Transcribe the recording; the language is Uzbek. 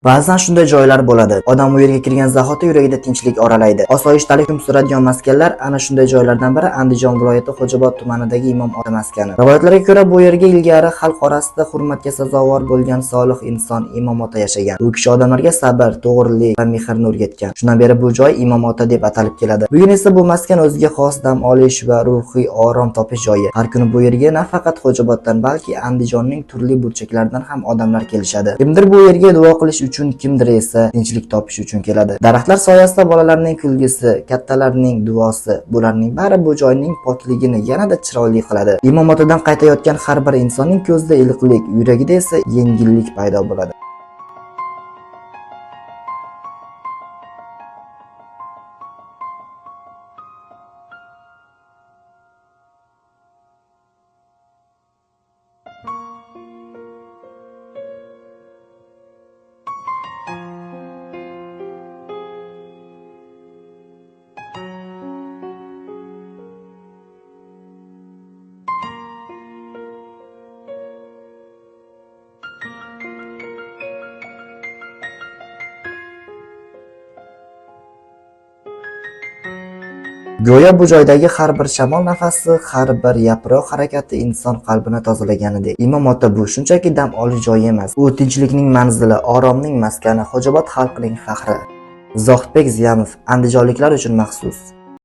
Ba'zan shunday joylar bo'ladi. Odam u yerga kirgan zahoti yuragida tinchlik oralaydi. Osoyishtalik hukm suradigan maskanlar ana shunday joylardan biri Andijon viloyati Xo'jaobod tumanidagi Imom Ota maskani. Rivoyatlarga ko'ra, bu yerga ilgari xalq orasida hurmatga sazovor bo'lgan solih inson Imom Ota yashagan. U kishi odamlarga sabr, to'g'rilik va mehrni o'rgatgan. Shundan beri bu joy Imom Ota deb atalib keladi. Bugun esa bu maskan o'ziga xos dam olish va ruhiy orom topish joyi. Har kuni bu yerga nafaqat Xo'jaoboddan, balki Andijonning turli burchaklaridan ham odamlar kelishadi. Kimdir bu yerga duo qilish uchun, kimdir esa tinchlik topish uchun keladi. Daraxtlar soyasida bolalarning kulgisi, kattalarning duosi, bularning bari bu joyning pokligini yanada chiroyli qiladi. Imom Otadan qaytayotgan har bir insonning ko'zida iliqlik, yuragida esa yengillik paydo bo'ladi. Go'yo bu joydagi har bir shamol nafasi, har bir yaproq harakati inson qalbini tozalaganidek. Imom Ota bu shunchaki dam olish joyi emas. U tinchlikning manzili, oromning maskani, Xo'jaobod xalqining faxri. Zohidbek Ziyamov, andijonliklar uchun maxsus.